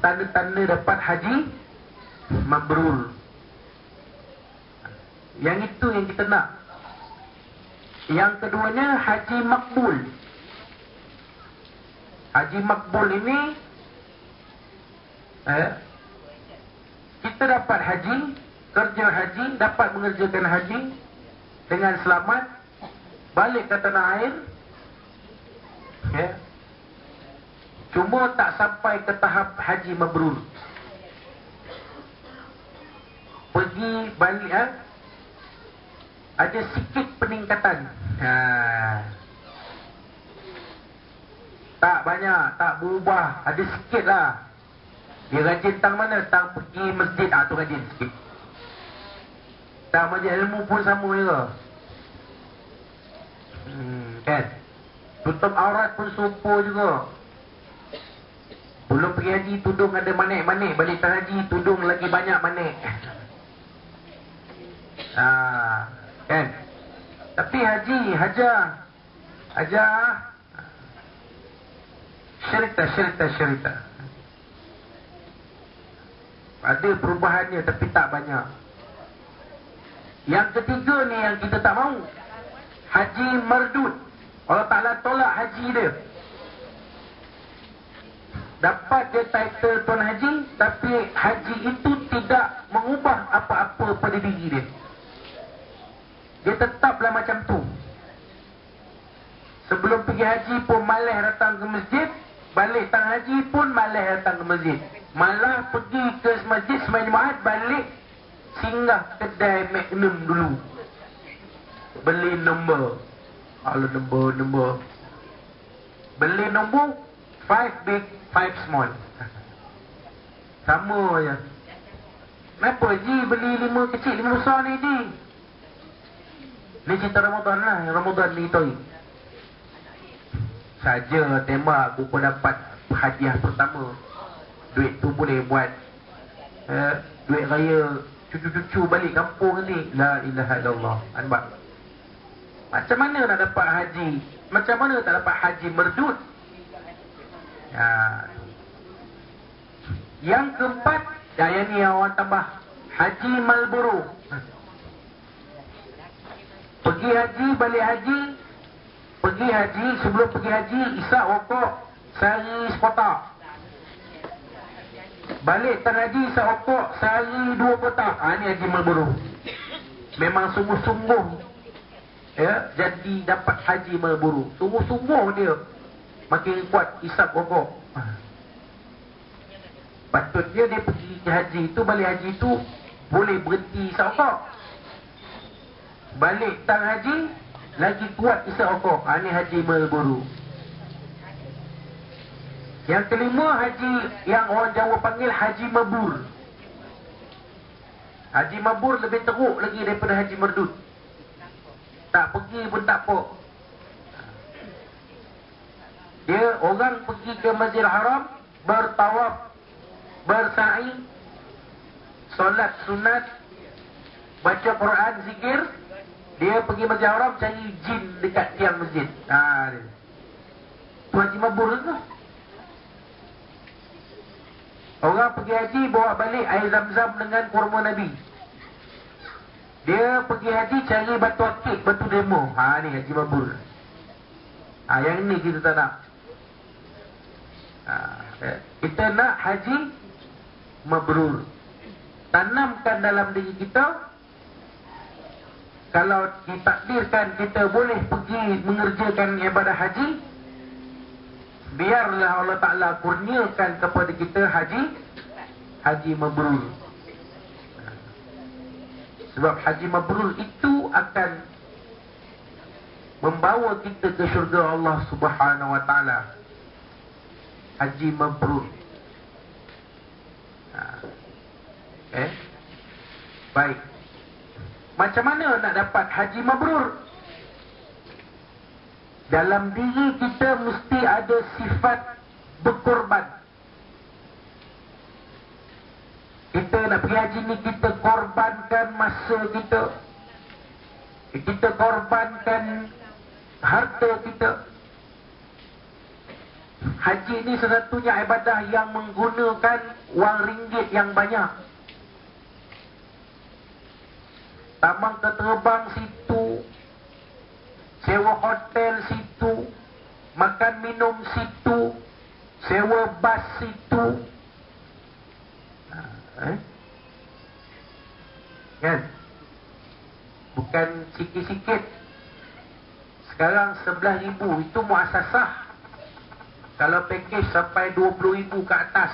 tanda-tanda dapat haji mabrur. Yang itu yang kita nak. Yang keduanya haji makbul. Haji makbul ini kita dapat haji, kerja haji, dapat mengerjakan haji dengan selamat, balik ke tanah air, cuma tak sampai ke tahap haji mabrur. Pergi balik, ada sikit peningkatan. Tak banyak, tak berubah, ada sikit lah. Dia rajin tang mana? Tang pergi masjid, tu rajin sikit. Tang majlis ilmu pun sama juga. Kan? Tutup aurat pun serupa juga. Belum pergi haji, tudung ada manik-manik. Balik tang haji, tudung lagi banyak manik. Kan? Tapi haji, hajar syarita. Ada perubahannya tapi tak banyak. Yang ketiga ni yang kita tak mahu, haji mardud. Allah Ta'ala tolak haji dia. Dapat dia title tuan haji, tapi haji itu tidak mengubah apa-apa pada diri dia. Dia tetaplah macam tu. Sebelum pergi haji pun malas datang ke masjid, balik tang haji pun malas datang ke masjid. Malah pergi ke masjid sembahyang Jumaat, balik singgah kedai Magnum dulu, beli nombor. Kalau nombor beli nombor 5 big 5 small. Sama je. Kenapa Ji beli 5 kecil 5 besar ni Ji? Ni cerita Ramadan lah. Ramadan ni tu saja tembak buku dapat hadiah pertama. Duit tu boleh buat duit raya cucu-cucu balik kampung ni. La ilaha illallah. Nampak? Macam mana nak dapat haji? Macam mana tak dapat haji merdud? Yang keempat, yang ni awak tambah, haji malburu. Pergi haji, balik haji. Pergi haji, sebelum pergi haji, isyak rokok sehari sekotak. Balik tan haji, isyak rokok sehari 2 kotak. Ni haji malburu. Memang sungguh-sungguh jadi dapat haji malburu. Sungguh-sungguh dia makin kuat isap rokok. Patutnya dia pergi ke haji tu, balik haji tu boleh berhenti isap rokok. Balik tang haji lagi kuat isap rokok. Ni haji malburu. Yang kelima, haji yang orang Jawa panggil haji mabur. Haji mabur lebih teruk lagi daripada haji merdud. Tak pergi pun tak apa. Dia orang pergi ke Masjidil Haram, bertawaf, bersa'i, solat sunat, baca Quran, zikir. Dia pergi Masjidil Haram cari jin dekat tiang masjid. Tu haji mabur tu. Orang pergi haji bawa balik air zam-zam dengan kurma Nabi. Dia pergi haji cari batu akik, batu demo. Ni haji mabur. Yang ni kita tak nak. Kita nak haji mabrur. Tanamkan dalam diri kita, kalau ditakdirkan kita boleh pergi mengerjakan ibadah haji, biarlah Allah Ta'ala kurniakan kepada kita haji mabrur. Sebab haji mabrur itu akan membawa kita ke syurga Allah Subhanahu Wa Ta'ala. Haji mabrur. Baik. Macam mana nak dapat haji mabrur? Dalam diri kita mesti ada sifat berkorban. Kita nak pergi haji ni, kita korbankan masa kita. Kita korbankan harta kita. Haji ni sesatunya ibadah yang menggunakan wang ringgit yang banyak. Tambang terbang situ, sewa hotel situ, makan minum situ, sewa bas situ. Kan? Bukan sikit-sikit. Sekarang 11,000 itu muasasah. Kalau package sampai 20,000 ke atas.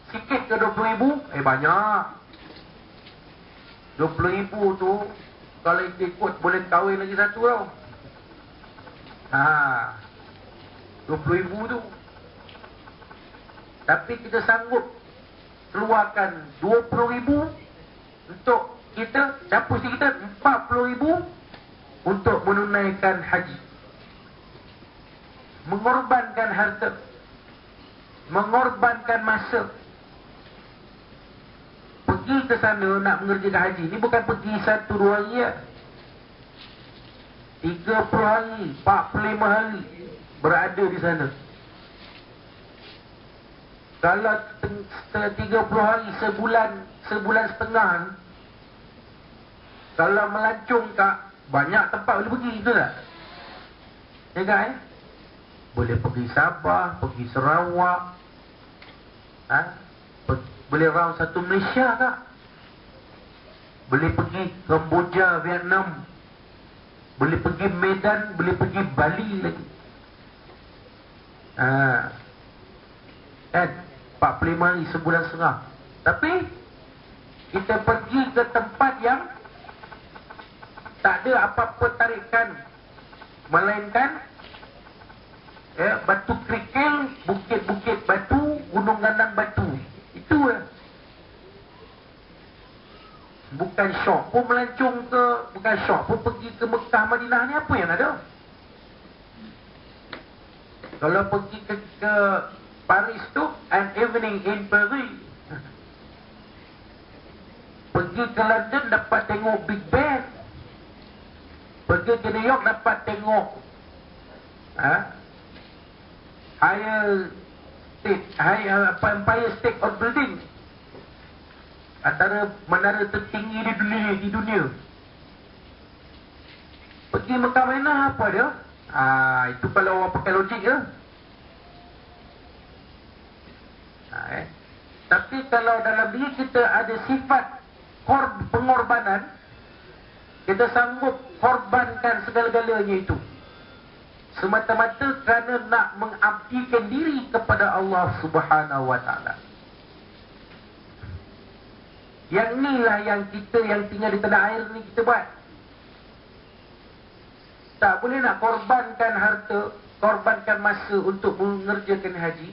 Sikit ke 20,000? Banyak. 20,000 tu kalau ikut boleh kahwin lagi satu tau. 20,000 tu. Tapi kita sanggup keluarkan 20,000 untuk kita, capus kita 40,000 untuk menunaikan haji. Mengorbankan harta, mengorbankan masa. Pergi ke sana nak mengerjakan haji ni bukan pergi 1-2 hari ya. 30 hari, 45 hari berada di sana. Kalau 30 hari, sebulan setengah, kalau melancong kak, banyak tempat boleh pergi, betul tak? Ya kan? Boleh pergi Sabah, pergi Sarawak, boleh round satu Malaysia kak. Boleh pergi Kamboja, Vietnam, boleh pergi Medan, boleh pergi Bali lagi. Kan? 45 hari, sebulan setengah. Tapi kita pergi ke tempat yang tak ada apa-apa tarikan, melainkan batu kerikil, bukit-bukit batu, gunung gandang batu. Itu bukan syok pun melancong ke, bukan syok pun pergi ke Mekah, Madinah ni apa yang ada. Kalau pergi ke Paris tu, an evening in Paris. Pergi ke London dapat tengok Big Ben. Pergi ke New York dapat tengok Empire State of Building, antara menara tertinggi di dunia. Pergi Mekah Madinah apa dia? Itu kalau orang pakai logik ke. Tapi kalau dalam diri kita ada sifat pengorbanan, kita sanggup korbankan segala-galanya itu semata-mata kerana nak mengabdikan diri kepada Allah Subhanahu wa ta'ala. Yang inilah yang kita yang tinggal di tanah air ni kita buat. Tak boleh nak korbankan harta, korbankan masa untuk mengerjakan haji.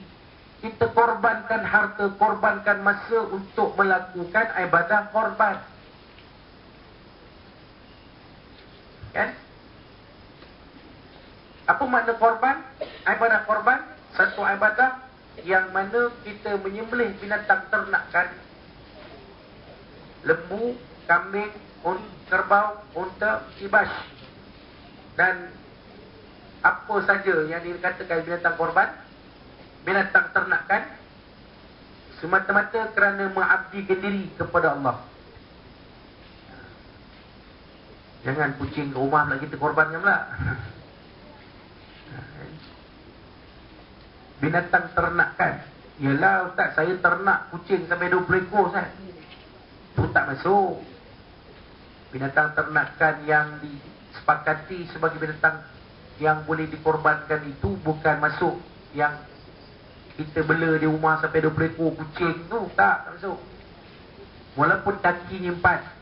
Kita korbankan harta, korbankan masa untuk melakukan ibadah korban. Kan? Apa makna korban? Ibadah korban, satu ibadah yang mana kita menyembelih binatang ternakan, lembu, kambing, kerbau, unta, kibas, dan apa saja yang dikatakan binatang korban, binatang ternakan, semata-mata kerana mengabdikan diri kepada Allah. Jangan kucing ke rumah pula kita korbankan pula. Binatang ternakan. Yalah Ustaz, saya ternak kucing sampai 20 ekor Ustaz. Itu tak masuk. Binatang ternakan yang disepakati sebagai binatang yang boleh dikorbankan itu bukan masuk yang kita bela di rumah sampai 20 ekor kucing tu. Tak masuk. Walaupun kakinya 4.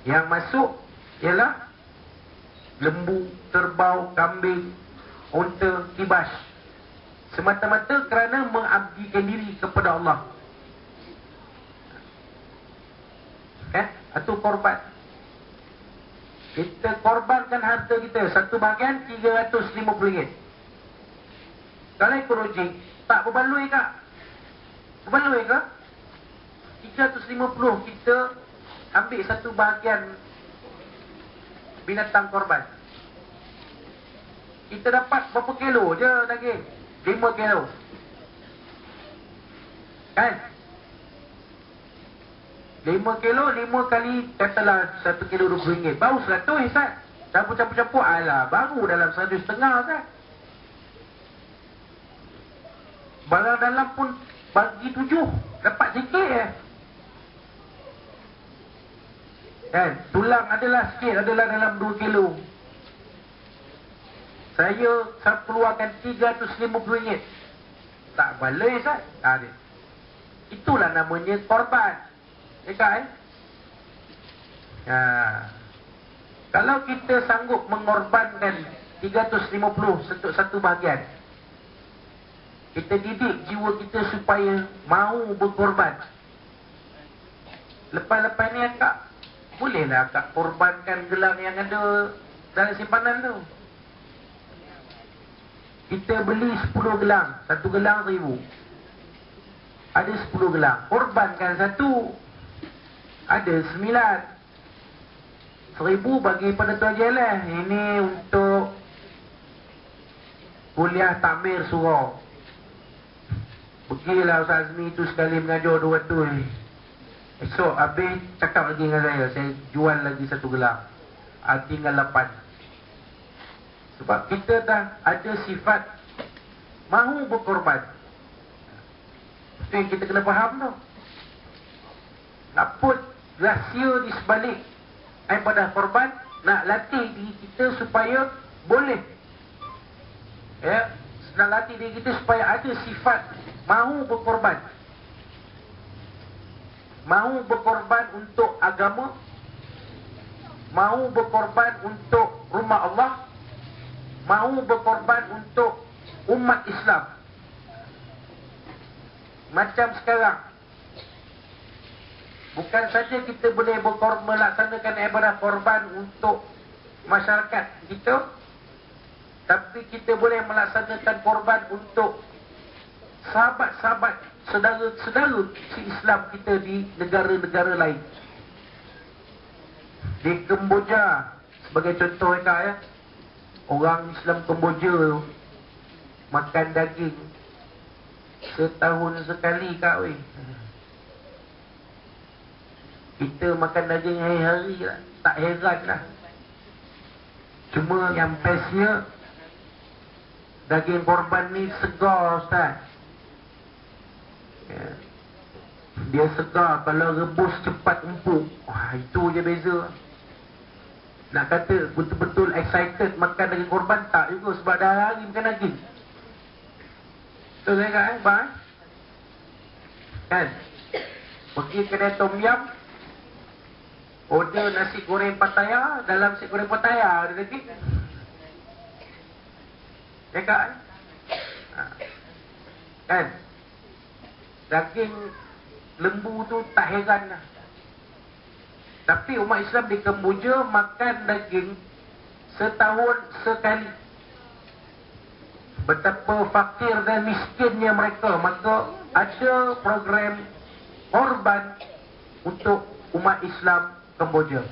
Yang masuk ialah lembu, kerbau, kambing, unta, kibas. Semata-mata kerana mengabdikan diri kepada Allah. Itu korban. Kita korbankan harta kita, satu bahagian RM350. Kalau ikut logik, tak berbaloi kak? Berbaloi ke? 350 kita ambil satu bahagian binatang korban. kita dapat berapa kilo je daging? 5 kilo. Kan? 5 kilo, 5 kali, katalah 1 kilo RM20. Baru 100 Ustaz. Campur-campur-campur, alah, baru dalam 100,5 kan? Barang dalam pun bagi 7, dapat sikit je. Kan? Tulang adalah sikit, adalah dalam 2 kilo. Saya keluarkan RM350. Tak balai Ustaz. Ada. Itulah namanya korban. Dekat kalau kita sanggup mengorbankan 350 untuk satu bahagian, kita didik jiwa kita supaya mahu berkorban. Lepas-lepas ni akak, bolehlah akak korbankan gelang yang ada dalam simpanan tu. Kita beli 10 gelang, satu gelang RM1,000. Ada 10 gelang, korbankan satu, ada 9. RM1,000 bagi pada tuan jelah. Ini untuk kuliah takmir surau. Pergilah Ustaz Azmi tu sekali mengajar 200 ni. Esok habis cakap lagi dengan saya jual lagi satu gelang. Tinggal 8. Sebab kita dah ada sifat mahu berkorban. Itu yang kita kena faham tu. Apa rahsia di sebalik ibadah korban? Nak latih diri kita supaya boleh, ya, nak latih diri kita supaya ada sifat mahu berkorban. Mahu berkorban untuk agama, mahu berkorban untuk rumah Allah, mahu berkorban untuk umat Islam. Macam sekarang, bukan saja kita boleh melaksanakan ibadah korban untuk masyarakat kita, tapi kita boleh melaksanakan korban untuk sahabat-sahabat, saudara-saudara si Islam kita di negara-negara lain. Di Kemboja sebagai contoh ya, orang Islam Kemboja makan daging setahun sekali kak weh. Kita makan daging hari-hari lah, tak heran lah. Cuma yang bestnya, daging korban ni segar Ustaz. Ya. Dia segar, kalau rebus cepat empuk. Wah, itu je beza. Nak kata betul-betul excited makan daging korban, tak juga, sebab dah hari makan daging. Betul saya kata bang? Kan? Pergi kedai tom yum, order nasi goreng Pattaya, dalam nasi goreng Pattaya ada daging. Ya kan? Kan? Daging lembu tu tak heran lah. Tapi umat Islam di Kemboja makan daging setahun sekali. Betapa fakir dan miskinnya mereka. Maka ada program korban untuk umat Islam Kemboja.